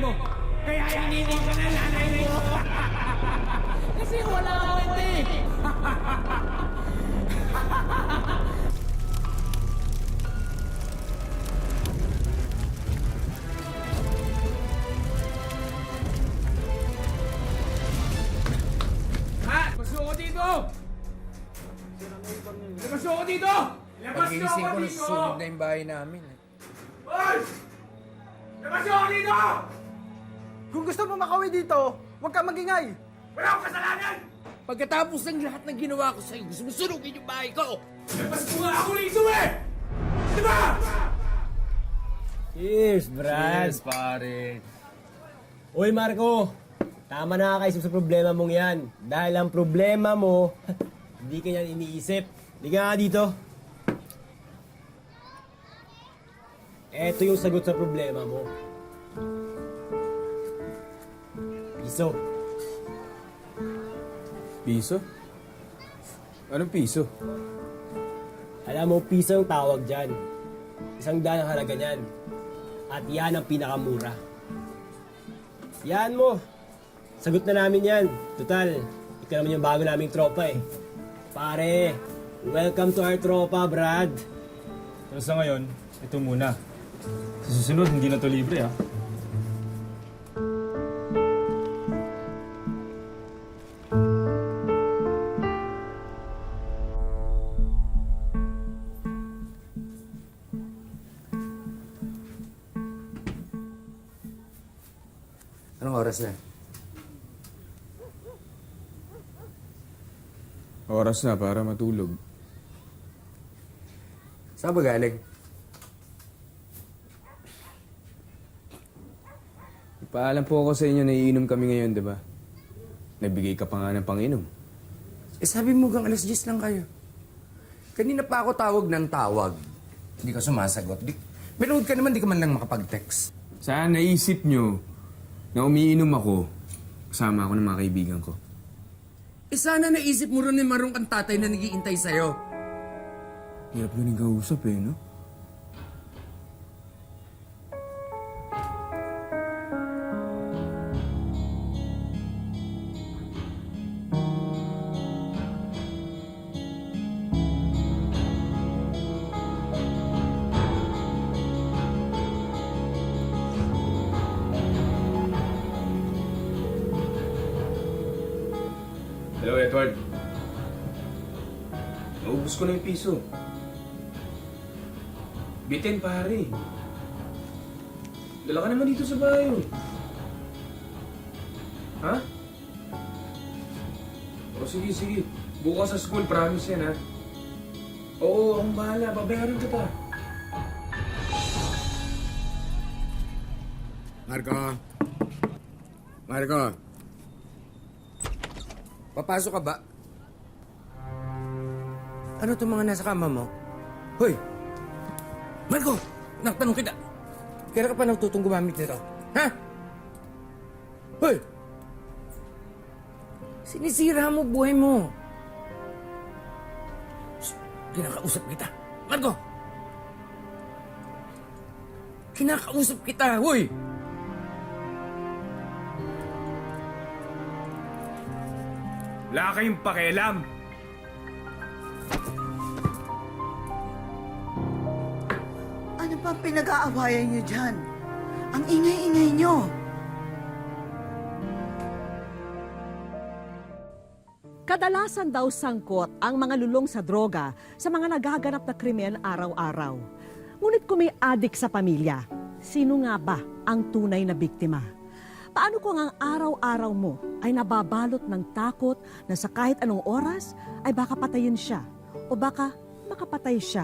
mo. Kaya iniwan ka na nanay mo. Kasi wala ako hindi. Ha? Labas ako dito! Labas ako dito! Labas Pagigising ako ko, dito! nasusunog na yung bahay namin. Hoy! Labas ako dito! Kung gusto mo makawi dito, huwag kang magingay! Wala akong kasalanan! Pagkatapos ng lahat ng ginawa ko sa'yo, gusto mo sunugin yung bahay ko! Labas mo nga ako rito eh! Di ba? Cheers, Brad! Yes, pare. Uy, Marco! Tama na kaisip sa problema mong yan. Dahil ang problema mo, hindi ka yan iniisip. Hindi ka nga dito. Eto yung sagot sa problema mo. Piso. Piso? Anong piso? Alam mo, piso ang tawag dyan. 100 ang halaga niyan. At yan ang pinakamura. Yan mo. Sagot na namin yan. Total, ikaw naman yung bago naming tropa eh. Pare, welcome to our tropa, Brad. Pero sa ngayon, ito muna. Sa susunod, hindi na to libre ah. Anong oras na? Oras na para matulog. Saan ba galing? Paalam po ako sa inyo na iinom kami ngayon, di ba? Nagbigay ka pa nga ng panginom. Eh sabi mo gang alas 10 lang kayo. Kanina pa ako tawag ng tawag. Hindi ka sumasagot. Manood ka naman, di ka man lang makapag-text. Saan naisip nyo na umiinom ako kasama ako ng mga kaibigan ko? Eh sana naisip mo rin na marong kang tatay na nagiintay sa'yo. Hirap yun yung kausap eh, no? Hello, Edward. Naubos ko na yung piso. Bitin, pare. Dala ka naman dito sa bahay. Oh. Ha? O sige, sige. Bukas sa school, promise yan, ha? Oo, akong bahala. Babayaran kita. Marco. Marco. Papasok ka ba? Ano itong mga nasa kama mo? Hoy! Marco! Nakatanong kita! Kaya ka pa nagtutong gumamit nito? Ha? Hoy! Sinisira mo buhay mo. Shh! Kinakausap kita. Marco! Kinakausap kita, hoy! Wala kayong pakialam. Ano pa pinag-aawayan niyo dyan? Ang ingay-ingay niyo. Kadalasan daw sangkot ang mga lulong sa droga sa mga nagaganap na krimen araw-araw. Ngunit kung may adik sa pamilya, sino nga ba ang tunay na biktima? Paano kung ang araw-araw mo ay nababalot ng takot na sa kahit anong oras ay baka patayin siya o baka makapatay siya?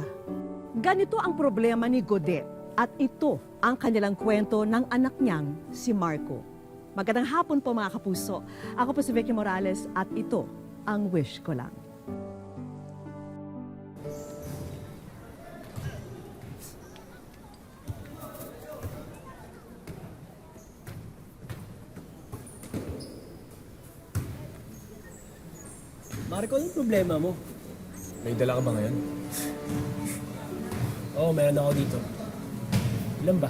Ganito ang problema ni Godet at ito ang kanilang kwento ng anak niyang si Marco. Magandang hapon po mga kapuso. Ako po si Vicky Morales at ito ang Wish Ko Lang. Marco, anong problema mo? May dala ka ba ngayon? Oo, meron ako dito. Ilan ba?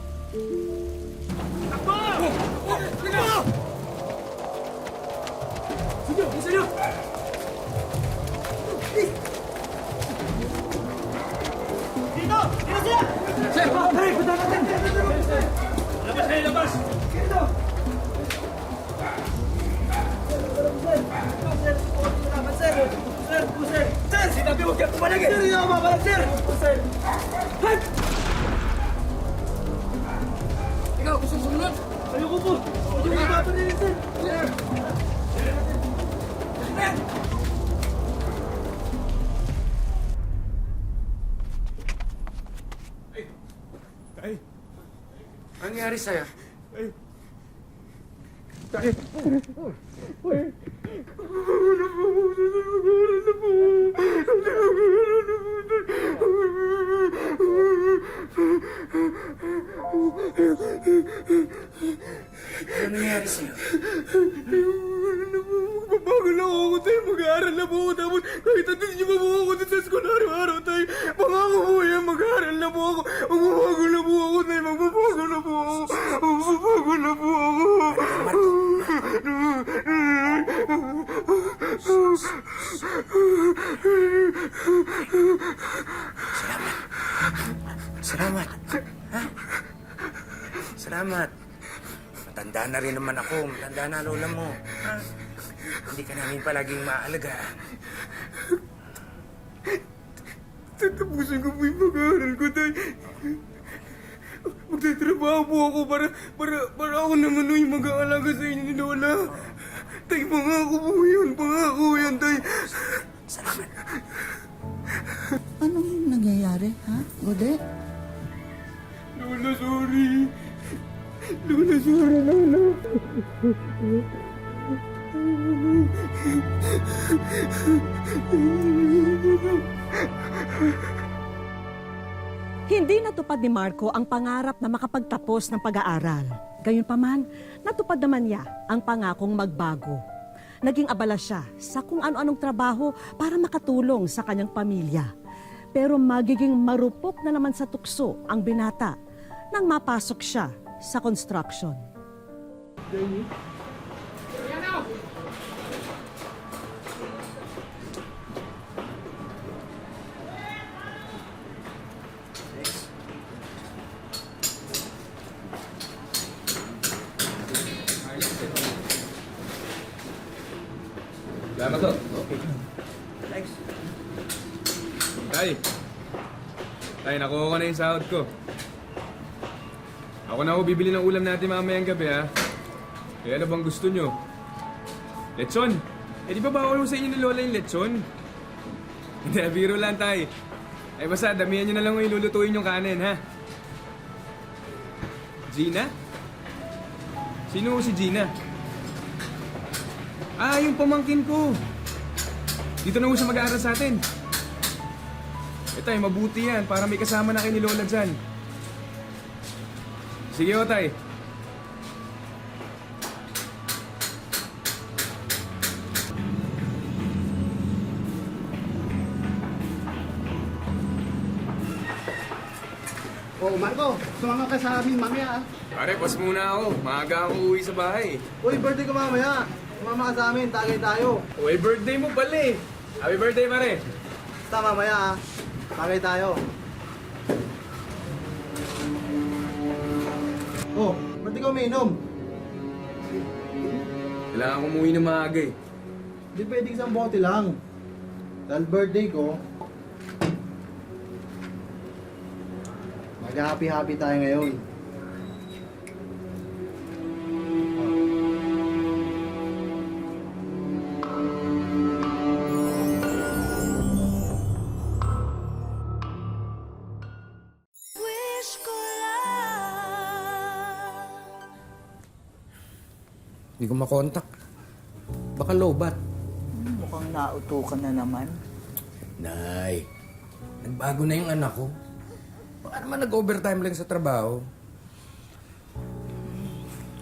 Anong nangyari sa'yo? Ano nangyari sa'yo? Magbabago na ako tayo, mag-aaral na po ako, tapos kahit natin niyo pa po ako sa school araw-araw tayo. Pangako po yan, mag-aaral na po ako. Magbabago na po ako tayo, magbabago na po ako. Magbabago na po ako. Salamat. Ha? Salamat. Matanda na rin naman ako. Matanda na lola mo. Ha? Hindi ka namin palaging maalaga. Tatapusin ko po yung mag-aaral ko tayo. Magtatrabaho po ako para ako naman yung mag-aalaga sa inyo ni Lola. Tay, pangako po yan, tay. Salamat. Anong nangyayari, ha? Gode? Lola, sorry. Lola, sorry, Lola. Hindi natupad ni Marco ang pangarap na makapagtapos ng pag-aaral. Gayunpaman, natupad naman niya ang pangakong magbago. Naging abala siya sa kung ano-anong trabaho para makatulong sa kanyang pamilya. Pero magiging marupok na naman sa tukso ang binata nang mapasok siya sa construction. Salamat to. Okay. Thanks. Tay, nakuha ko na yung sahod ko. Ako na ako bibili ng ulam natin mamayang gabi, ha? Kaya ano bang gusto nyo? Lechon! Eh, di ba bawal mo sa inyo ni Lola yung lechon? Hindi, biro lang, tay. Eh, basta, damihan nyo na lang yung lulutuin yung kanin, ha? Gina? Sino si Gina? Ah, yung pamangkin ko. Dito na ho siya mag-aaral sa atin. Eh, tay, mabuti yan para may kasama na kayo ni Lola dyan. Sige ho, tay. Oh, Marco, sumama ka sa amin mamaya, ah. Pare, pas muna ako. Maaga ako uwi sa bahay. Uy, birthday ko mamaya. Sumama ka sa amin, tagay tayo. Uy, birthday mo pala eh. Happy birthday, pare. Basta mamaya, ah. Tagay tayo. Oh, ba't ikaw umiinom? Kailangan ko umuwi ng maaga eh. Di pwedeng isang bote lang. Dahil birthday ko, mag-happy-happy tayo ngayon. Hindi ko makontak. Baka lowbat. Mukhang nautukan na naman. Nay, nagbago na yung anak ko. Baka naman nag-overtime lang sa trabaho.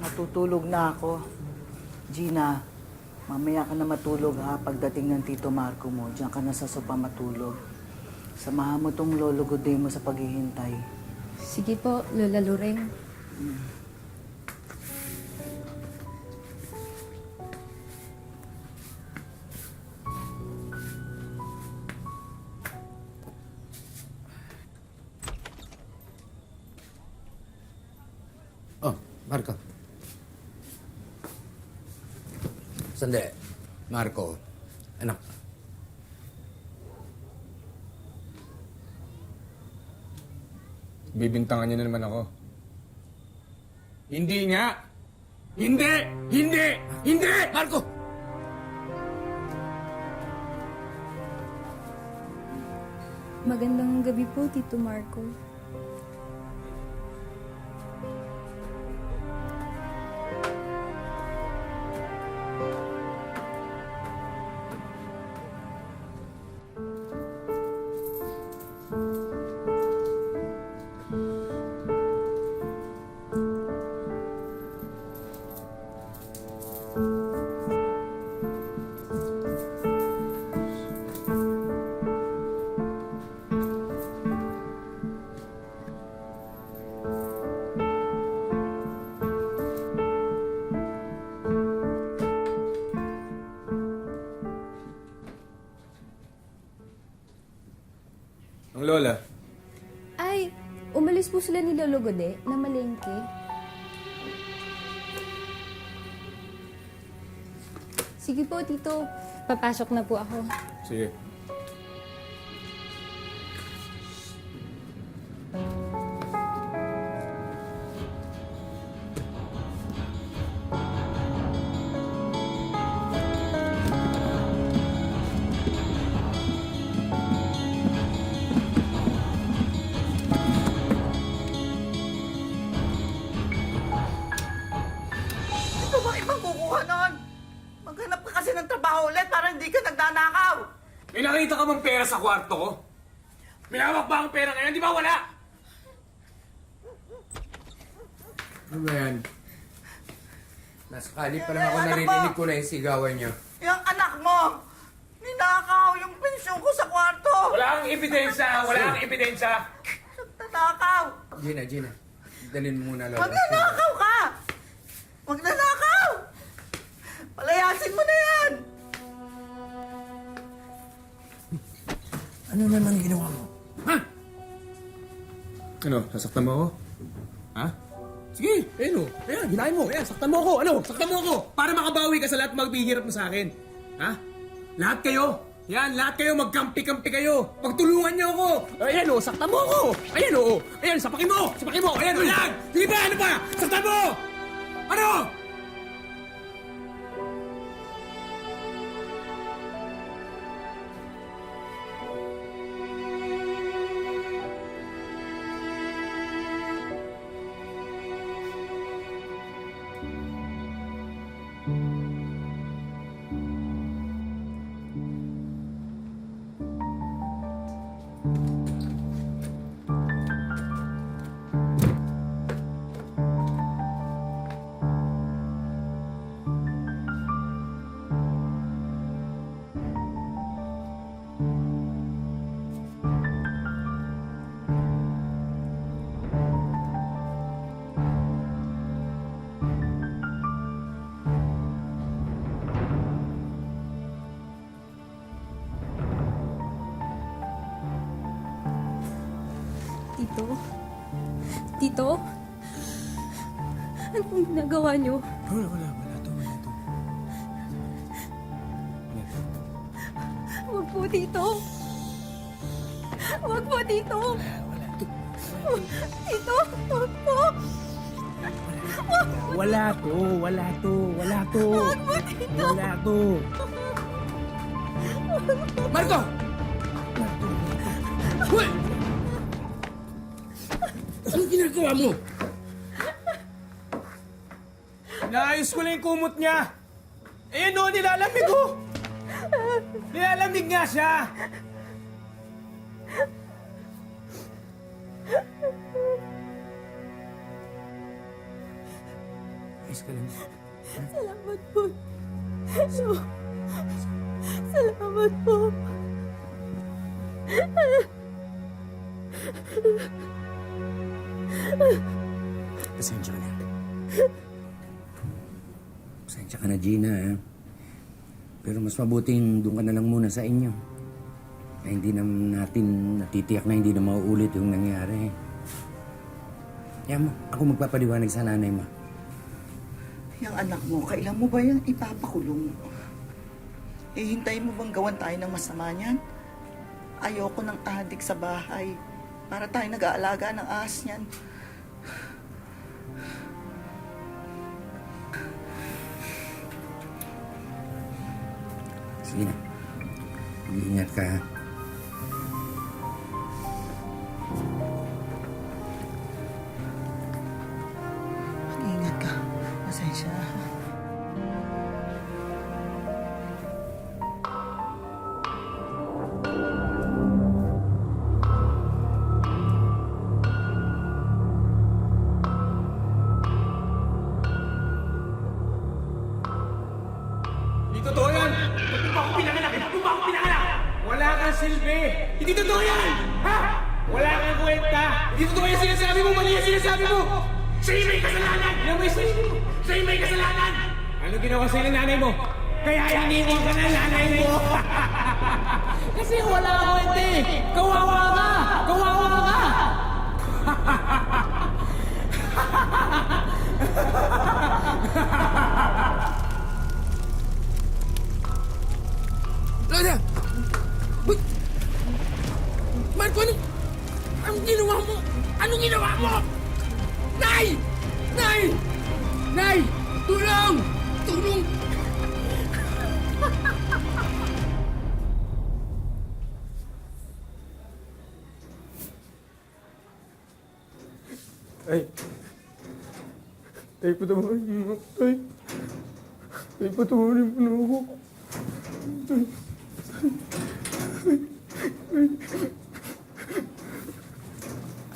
Natutulog na ako. Gina, mamaya ka na matulog ha pagdating ng Tito Marco mo. Diyan ka na sa sopa matulog. Samahan mo tong lolo Goday mo sa paghihintay. Sige po, Lola Loreng. Oh, Marco. Sandali. Marco, anak. Bibintangan niyo na naman ako. Hindi nga! Hindi! Hindi! Hindi! Marco! Magandang gabi po, Tito Marco. Ang lola, Ay, umalis po sila ni Lolo Gode na malengke. Sige po, Tito. Papasok na po ako. sige. Ito ba ibang kukuha nun? Maghanap ka kasi ng trabaho ulit para hindi ka nagnanakaw. May nakita ka bang pera sa kwarto ko? May hawak ba ang pera ngayon? Di ba wala? Ano ba yan? Nasakali pa lang ako naririnig ko na yung sigawan niyo. Yung anak mo, ninakaw yung pensyon ko sa kwarto. Wala kang ebidensya! Wala kang ebidensya! Nanakaw. Gina. Dalhin mo muna, Lola. Magnanakaw ka! Magnanakaw! Palayasin mo na yan! Ano naman ginawa mo? Ha? Ano? Sasaktan mo ako? Ha? Sige, ayun o. Ayan, hinahin mo. Ayan, saktan mo ako. Ano? Saktan mo ako. Para makabawi ka sa lahat magbihirap mo sa akin. Ha? Lahat kayo. Yan, lahat kayo magkampi-kampi kayo. Pagtulungan niyo ako. Ayan o, saktan mo ako. Ayan o. Ayan, sapakin mo. Sapakin mo. Ayan o, yan. Sige ba? Ano pa? Saktan mo. Ano? Tito? Tito? Ano pong ginagawa niyo? Wala to. Huwag po, Tito. Huwag po, Tito. Tito, huwag po. Wala to. Wala to. Marco! Hoy! Anong ginagawa mo? Naayos ko lang yung kumot niya. Ayan o, nilalamig ko. Nilalamig nga siya. Ayos ka lang. Salamat po. Salamat po. Pasensya ka na. Pasensya ka na, Gina, ha? Pero mas mabuting doon ka na lang muna sa inyo. Kaya hindi naman natin natitiyak na hindi na mauulit yung nangyari. Kaya mo, ako magpapaliwanag sa nanay mo. Yung anak mo, kailan mo ba yan ipapakulong? Eh, hintayin mo bang gawan tayo ng masama niyan? Ayoko ng adik sa bahay. Para tayo nag-aalaga ng ahas niyan. Sige na. Mag-iingat ka, ha? Mag-ingat ka. Pasensya. Hindi totoo yan! Ba't mo ba ako pinanganak? Ba't mo ba ako pinanganak? Wala kang silbi! Hindi totoo yan! Ha? Wala kang kwenta! Hindi totoo yan sinasabi mo! Mali yan sinasabi mo! Sa'yo may kasalanan! Ano may sa'yo? Sa'yo may kasalanan! Ano ginawa sa'yo ng nanay mo? Kaya iniwan ka ng nanay mo! Kasi wala kang kwenta eh! Kawawa ka! Kawawa ka! Lola! Uy! Marco, anong ginawa mo? Anong ginawa mo? Nay! Nay! Nay! Tulong! Tulong! Tay. Tay, patawarin mo. Tay. Tay, patawarin mo na ako. Tay.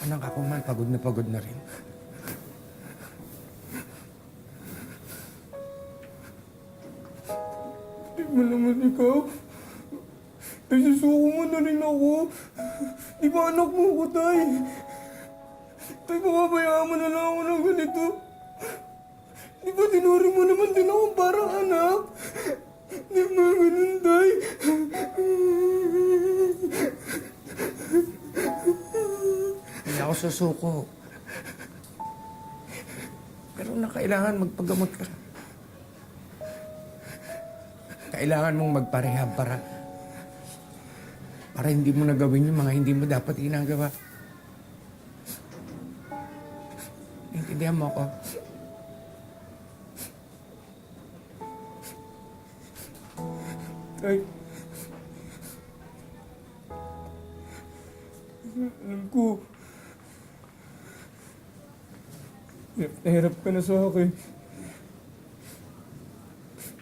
Anak ako man, pagod na rin. Di mo naman ikaw. Tay, susuko mo na rin ako. Di ba anak mo ko, Tay? Tay, papabayaan mo na lang ako ng ganito. Di ba tinuring mo naman din ako parang anak? Di ba ganun, Tay? Hindi ako susuko. Pero kailangan magpagamot ka. Kailangan mong magparehab para hindi mo nagawin yung mga hindi mo dapat ginagawa. Intindihan mo ako? Tay. Alam ko. Nahirap ka na sa akin.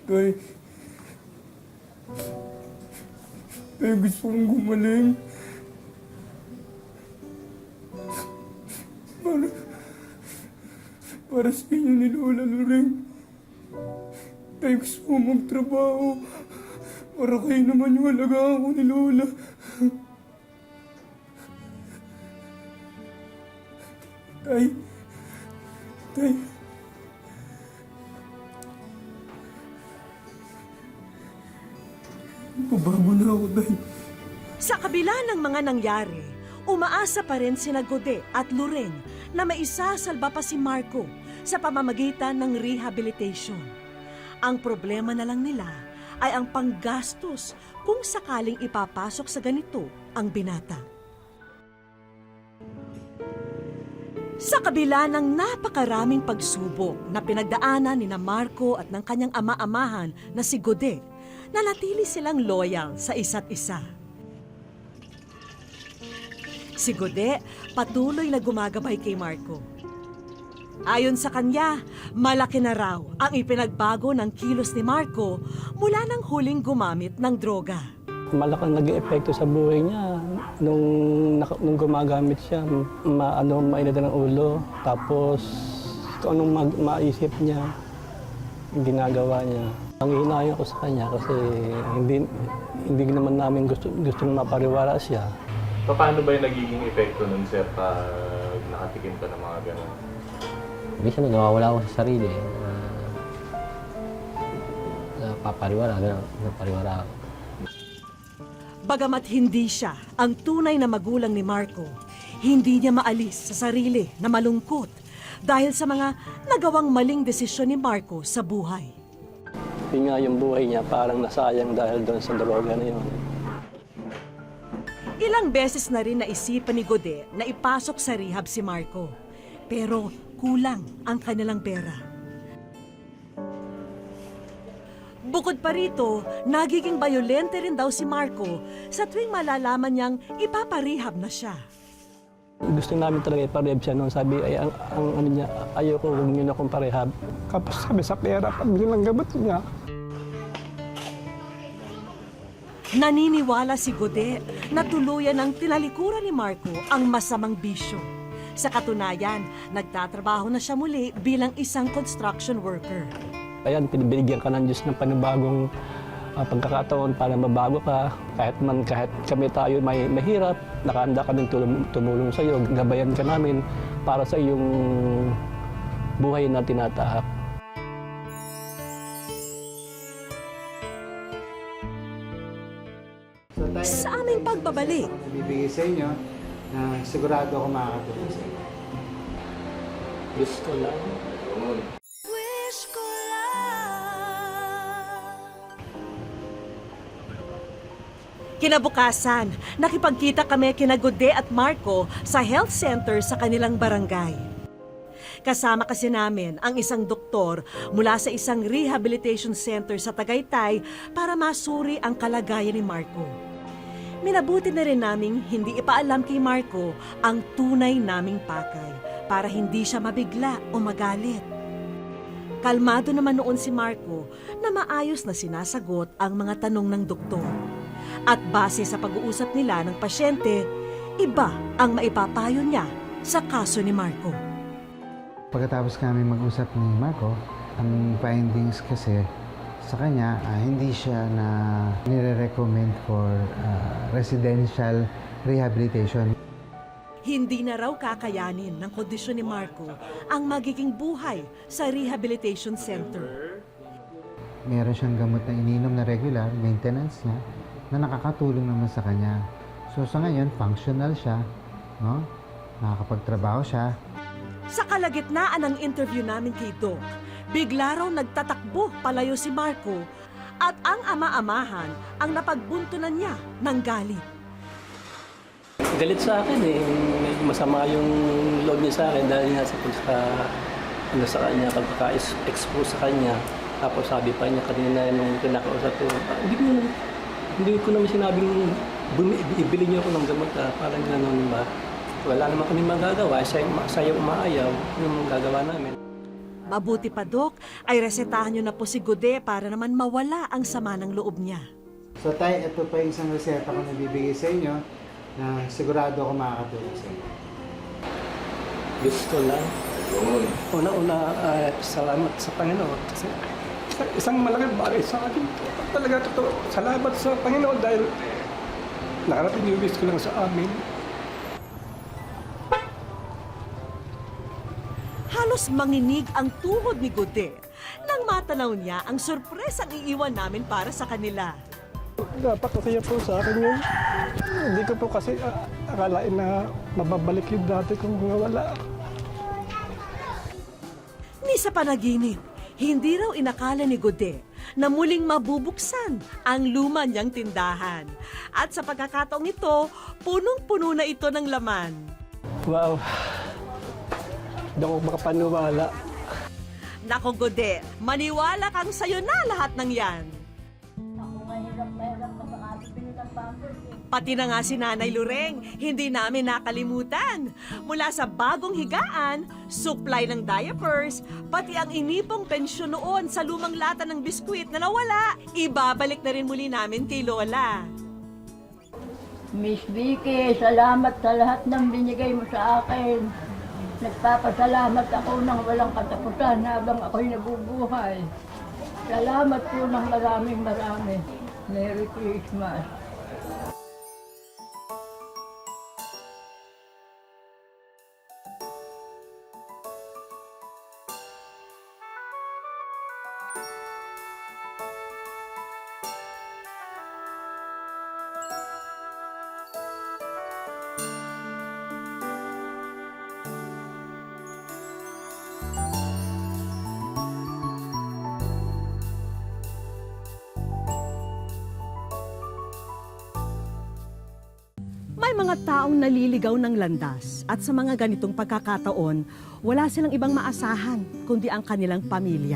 Tay. Tay, gusto kong gumaling. Para sa inyo ni Lola Loreng. Tay, gusto kong magtrabaho. Para kayo naman yung alagaan ko ni Lola. Tay. Tay. Pabago na ako, Tay. Sa kabila ng mga nangyari, umaasa pa rin sina Gode at Loreng na maisasalba pa si Marco sa pamamagitan ng rehabilitation. Ang problema na lang nila ay ang panggastos kung sakaling ipapasok sa ganito ang binata. Sa kabila ng napakaraming pagsubok na pinagdaanan ni na Marco at ng kanyang ama-amahan na si Gode, nanatili silang loyal sa isa't isa. Si Gode patuloy na gumagabay kay Marco. Ayon sa kanya, malaki na raw ang ipinagbago ng kilos ni Marco mula nang huling gumamit ng droga. Malaking naging epekto sa buhay niya nung gumagamit siya. Mainit ng ulo, tapos kung anong maisip niya, ginagawa niya. Ang hinayo ko sa kanya kasi hindi naman namin gusto na mapariwara siya. Paano ba yung nagiging epekto nun, sir, pag nakatikim ka ng mga gano'n? Minsan nawawala ako sa sarili. Napapariwara, gano'n. Napariwara ako. Bagamat hindi siya ang tunay na magulang ni Marco, hindi niya maalis sa sarili na malungkot dahil sa mga nagawang maling desisyon ni Marco sa buhay. Yun nga yung buhay niya, parang nasayang dahil doon sa droga na yun. Ilang beses na rin naisipan ni Gode na ipasok sa rehab si Marco. Pero kulang ang kanilang pera. Bukod pa rito, nagiging bayolente rin daw si Marco sa tuwing malalaman niyang ipaparehab na siya. Gusto namin talaga iparehab siya noon. Sabi, ay, ang ano niya, ayoko, huwag niyo na akong parehab. Kapag sabi sa pera, pambili ng gamot niya. Naniniwala si Gode na tuluyan ng tinalikuran ni Marco ang masamang bisyo. Sa katunayan, nagtatrabaho na siya muli bilang isang construction worker. Ayan, pinibigyan ka ng Diyos ng panibagong pagkakataon para mabago ka. Kahit kami tayo may mahirap, nakahanda kaming tumulong sa iyo. Gabayan ka namin para sa iyong buhay na tinatahak. Sa aming pagbabalik, Bibigay sa inyo na sigurado ako makakatulong sa inyo. Gusto lang. kinabukasan, nakipagkita kami kina Gode at Marco sa health center sa kanilang barangay. Kasama kasi namin ang isang doktor mula sa isang rehabilitation center sa Tagaytay para masuri ang kalagayan ni Marco. Minabuti na rin naming hindi ipaalam kay Marco ang tunay naming pakay para hindi siya mabigla o magalit. Kalmado naman noon si Marco na maayos na sinasagot ang mga tanong ng doktor. At base sa pag-uusap nila ng pasyente, iba ang maipapayo niya sa kaso ni Marco. Pagkatapos kami mag-usap ni Marco, ang findings kasi sa kanya, hindi siya na nire-recommend for residential rehabilitation. Hindi na raw kakayanin ng kondisyon ni Marco ang magiging buhay sa rehabilitation center. Meron siyang gamot na ininom na regular, maintenance niya, na nakakatulong naman sa kanya. So sa ngayon, functional siya, no? Nakakapagtrabaho siya. Sa kalagitnaan ng interview namin kay Doc, bigla raw nagtatakbo palayo si Marco at ang ama-amahan ang napagbuntunan niya ng galit. Galit sa akin eh. Masama yung loob niya sa akin dahil nga sa kanya, pagkaka-expose sa kanya. Tapos sabi pa niya kanina nung pinakausap ko, hindi ko naman sinabing ibili niyo ako ng gamot. Parang gano'n ba? Wala naman kami magagawa. Sayo umaayaw. Yung magagawa namin. Mabuti pa, Doc, ay resetahan niyo na po si Gode para naman mawala ang sama ng loob niya. So tay, ito pa yung isang reseta ko na bibigay sa inyo na sigurado ako makakatulong sa inyo. Gusto lang. Una-una, salamat sa Panginoon. Kasi isang malaking bagay sa akin. Talaga totoo. Salamat sa Panginoon dahil nakarating yung wish ko lang sa amin. Halos manginig ang tuhod ni Gode nang matanaw niya ang sorpresang iiwan namin para sa kanila. Napakasaya po sa akin yun. Hindi ko po kasi akalain na mababalik yung dati kung wala. Ni sa panaginip, hindi raw inakala ni Gode na muling mabubuksan ang luma niyang tindahan. At sa pagkakataong ito, punong-puno na ito ng laman. Wow. Hindi ako makapaniwala. Nako Gode, maniwala kang sayo na lahat ng yan. Pati na nga si Nanay Lureng, hindi namin nakalimutan. Mula sa bagong higaan, supply ng diapers, pati ang inipong pensyon noon sa lumang lata ng biskwit na nawala, ibabalik na rin muli namin kay Lola. Miss Vicky, salamat sa lahat ng binigay mo sa akin. Nagpapasalamat ako ng walang katapusan habang ako'y nabubuhay. Salamat po ng maraming marami. Merry Christmas. mga taong naliligaw ng landas at sa mga ganitong pagkakataon, wala silang ibang maasahan kundi ang kanilang pamilya.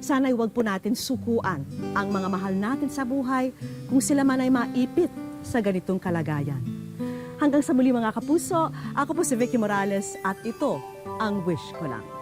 Sana'y huwag po natin sukuan ang mga mahal natin sa buhay kung sila man ay maipit sa ganitong kalagayan. Hanggang sa muli mga kapuso, ako po si Vicky Morales at ito ang Wish Ko Lang.